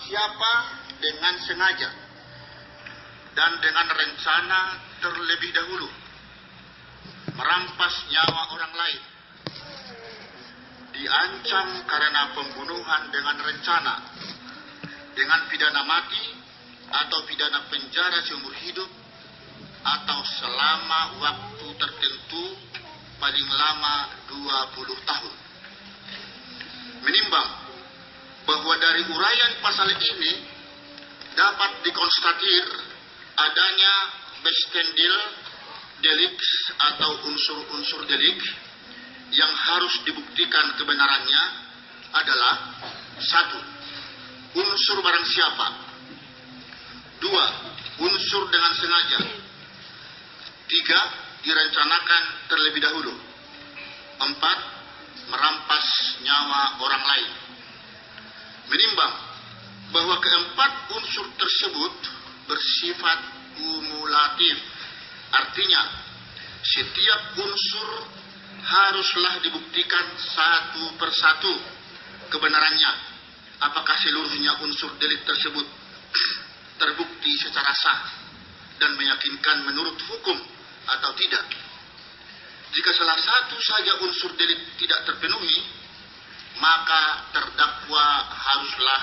siapa dengan sengaja dan dengan rencana terlebih dahulu merampas nyawa orang lain, diancam karena pembunuhan dengan rencana dengan pidana mati atau pidana penjara seumur hidup atau selama waktu tertentu paling lama 20 tahun. Menimbang bahwa dari uraian pasal ini dapat dikonstatir adanya bestandil delik atau unsur-unsur delik yang harus dibuktikan kebenarannya adalah: 1. Unsur barang siapa. 2. Unsur dengan sengaja. 3. Direncanakan terlebih dahulu. 4. Merampas nyawa orang lain. Menimbang bahwa keempat unsur tersebut bersifat kumulatif, artinya setiap unsur haruslah dibuktikan satu persatu kebenarannya, apakah seluruhnya unsur delik tersebut terbukti secara sah dan meyakinkan menurut hukum atau tidak. Jika salah satu saja unsur delik tidak terpenuhi, maka terdakwa haruslah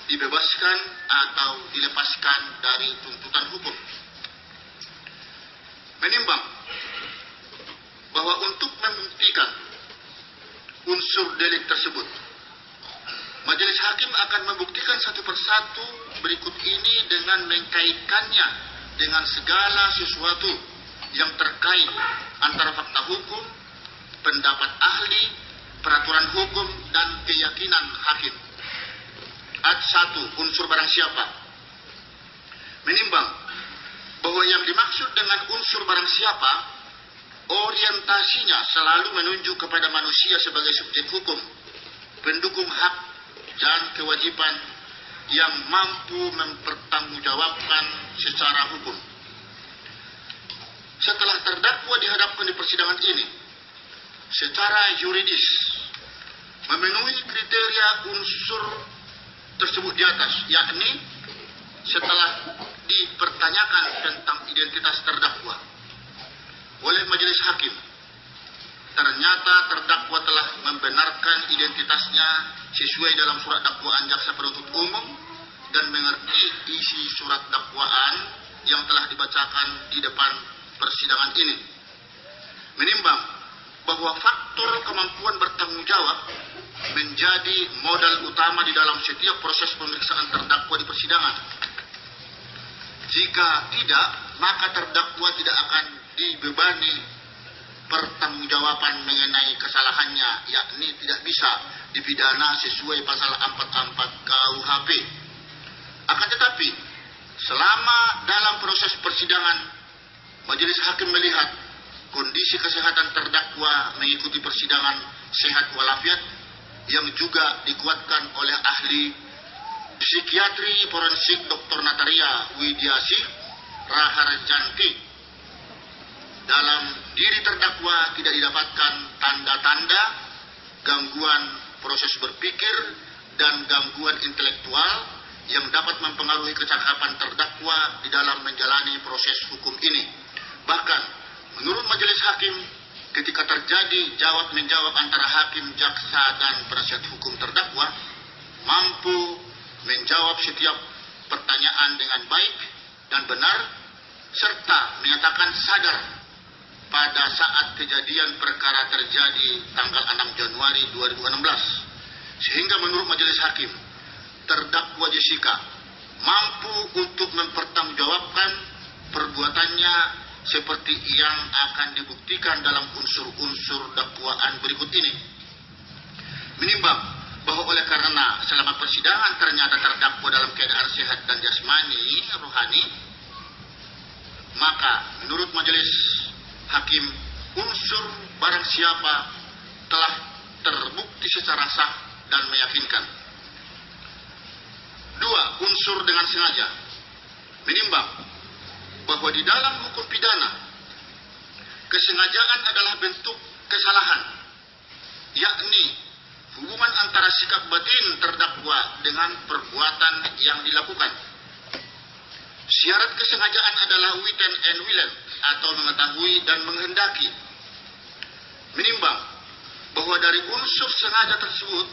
dibebaskan atau dilepaskan dari tuntutan hukum. Menimbang bahwa untuk membuktikan unsur delik tersebut, majelis hakim akan membuktikan satu persatu berikut ini dengan mengkaitkannya dengan segala sesuatu yang terkait antara fakta hukum, pendapat ahli, peraturan hukum, dan keyakinan hakim. 1. Unsur barang siapa. Menimbang bahwa yang dimaksud dengan unsur barang siapa, orientasinya selalu menunjuk kepada manusia sebagai subjek hukum, pendukung hak dan kewajiban yang mampu mempertanggungjawabkan secara hukum. Setelah terdakwa dihadapkan di persidangan ini, secara yuridis memenuhi kriteria unsur tersebut di atas, yakni setelah dipertanyakan tentang identitas terdakwa oleh majelis hakim, ternyata terdakwa telah membenarkan identitasnya sesuai dalam surat dakwaan jaksa penuntut umum dan mengerti isi surat dakwaan yang telah dibacakan di depan persidangan ini. Menimbang bahwa faktor kemampuan bertanggung jawab menjadi modal utama di dalam setiap proses pemeriksaan terdakwa di persidangan. Jika tidak, maka terdakwa tidak akan dibebani pertanggungjawaban mengenai kesalahannya, yakni tidak bisa dipidana sesuai pasal 44 KUHP. Akan tetapi, selama dalam proses persidangan, majelis hakim melihat kondisi kesehatan terdakwa mengikuti persidangan sehat walafiat yang juga dikuatkan oleh ahli psikiatri forensik Dr. Nataria Widiasih Raharjanti. Dalam diri terdakwa tidak didapatkan tanda-tanda gangguan proses berpikir dan gangguan intelektual yang dapat mempengaruhi kecakapan terdakwa di dalam menjalani proses hukum ini. Bahkan, menurut majelis hakim, ketika terjadi jawab-menjawab antara hakim, jaksa, dan penasihat hukum terdakwa, mampu menjawab setiap pertanyaan dengan baik dan benar, serta menyatakan sadar pada saat kejadian perkara terjadi tanggal 6 Januari 2016. Sehingga menurut majelis hakim, terdakwa Jessica mampu untuk mempertanggungjawabkan perbuatannya seperti yang akan dibuktikan dalam unsur-unsur dakwaan berikut ini. Menimbang bahwa oleh karena selama persidangan ternyata terdakwa dalam keadaan sehat dan jasmani rohani, maka menurut majelis hakim unsur barang siapa telah terbukti secara sah dan meyakinkan. 2. Unsur dengan sengaja. Menimbang bahwa di dalam hukum pidana kesengajaan adalah bentuk kesalahan, yakni hubungan antara sikap batin terdakwa dengan perbuatan yang dilakukan. Syarat kesengajaan adalah witten and willen, atau mengetahui dan menghendaki. Menimbang bahwa dari unsur sengaja tersebut,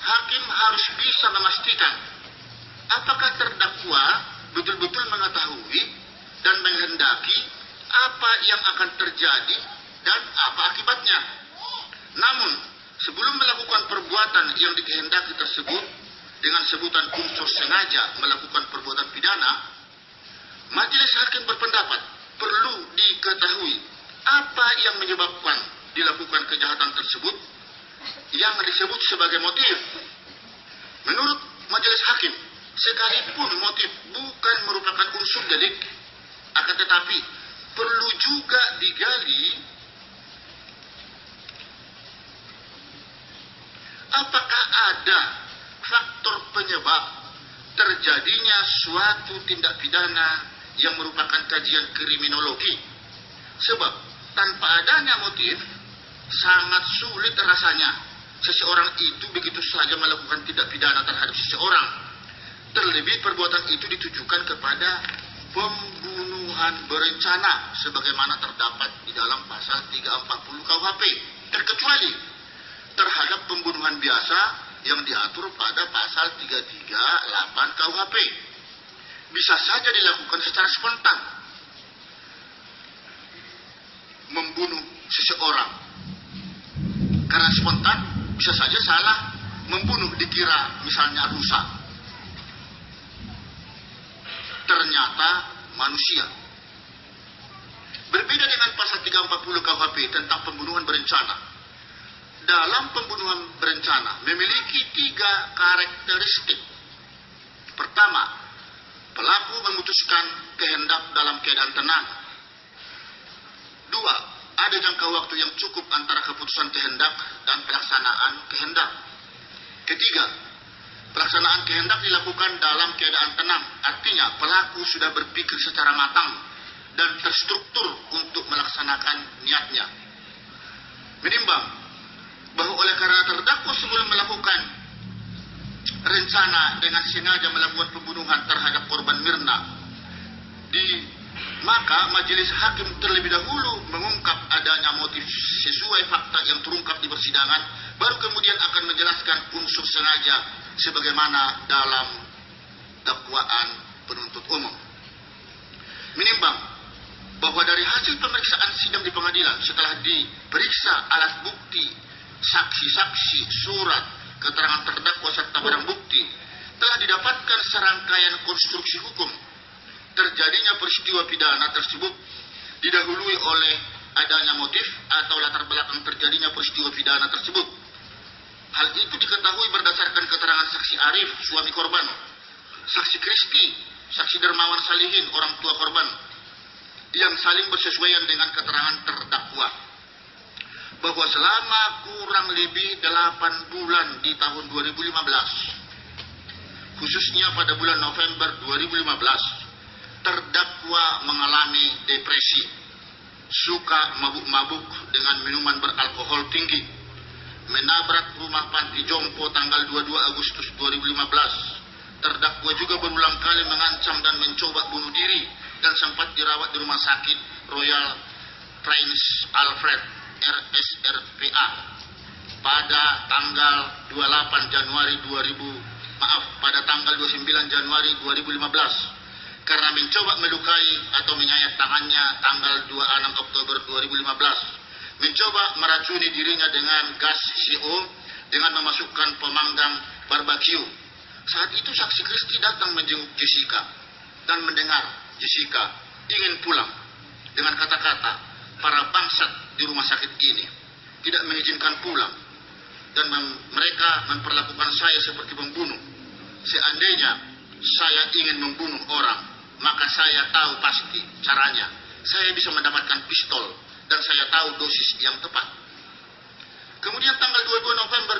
hakim harus bisa memastikan apakah terdakwa betul-betul mengetahui dan menghendaki apa yang akan terjadi dan apa akibatnya. Namun, sebelum melakukan perbuatan yang dikehendaki tersebut dengan sebutan unsur sengaja melakukan perbuatan pidana, majelis hakim berpendapat perlu diketahui apa yang menyebabkan dilakukan kejahatan tersebut yang disebut sebagai motif. Menurut majelis hakim, sekalipun motif bukan merupakan unsur delik, akan tetapi perlu juga digali apakah ada faktor penyebab terjadinya suatu tindak pidana yang merupakan kajian kriminologi. Sebab tanpa adanya motif, sangat sulit rasanya seseorang itu begitu saja melakukan tindak pidana terhadap seseorang. Terlebih perbuatan itu ditujukan kepada pembunuhan berencana sebagaimana terdapat di dalam pasal 340 KUHP, terkecuali terhadap pembunuhan biasa yang diatur pada pasal 338 KUHP. Bisa saja dilakukan secara spontan, membunuh seseorang. Karena spontan, bisa saja salah membunuh, dikira misalnya rusa, ternyata manusia. Berbeda dengan pasal 340 KUHP tentang pembunuhan berencana. Dalam pembunuhan berencana memiliki 3 karakteristik. Pertama, pelaku memutuskan kehendak dalam keadaan tenang. 2, ada jangka waktu yang cukup antara keputusan kehendak dan pelaksanaan kehendak. Ketiga, pelaksanaan kehendak dilakukan dalam keadaan tenang. Artinya pelaku sudah berpikir secara matang dan terstruktur untuk melaksanakan niatnya. Menimbang bahwa oleh karena terdakwa sebelum melakukan rencana dengan sengaja melakukan pembunuhan terhadap korban Mirna, maka majelis hakim terlebih dahulu mengungkap adanya motif sesuai fakta yang terungkap di persidangan, baru kemudian akan menjelaskan unsur sengaja sebagaimana dalam dakwaan penuntut umum. Menimbang bahwa dari hasil pemeriksaan sidang di pengadilan setelah diperiksa alat bukti, saksi-saksi, surat, keterangan terdakwa serta barang bukti, telah didapatkan serangkaian konstruksi hukum terjadinya peristiwa pidana tersebut didahului oleh adanya motif atau latar belakang terjadinya peristiwa pidana tersebut. Hal itu diketahui berdasarkan keterangan saksi Arif, suami korban, saksi Kristi, saksi Dermawan Salihin, orang tua korban, yang saling bersesuaian dengan keterangan terdakwa bahwa selama kurang lebih 8 bulan di tahun 2015, khususnya pada bulan November 2015, terdakwa mengalami depresi, suka mabuk-mabuk dengan minuman beralkohol tinggi, menabrak rumah panti jompo tanggal 22 Agustus 2015. Terdakwa juga berulang kali mengancam dan mencoba bunuh diri dan sempat dirawat di Rumah Sakit Royal Prince Alfred RSRPA pada tanggal 29 Januari 2015 karena mencoba melukai atau menyayat tangannya tanggal 26 Oktober 2015, mencoba meracuni dirinya dengan gas CO dengan memasukkan pemanggang barbeque. Saat itu saksi Kristi datang menjenguk Jessica dan mendengar Jessica ingin pulang dengan kata-kata, para bangsat di rumah sakit ini tidak mengizinkan pulang dan mereka memperlakukan saya seperti pembunuh. Seandainya saya ingin membunuh orang, maka saya tahu pasti caranya. Saya bisa mendapatkan pistol dan saya tahu dosis yang tepat. Kemudian tanggal 22 November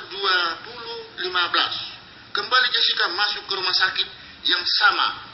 2015, kembali Jessica masuk ke rumah sakit yang sama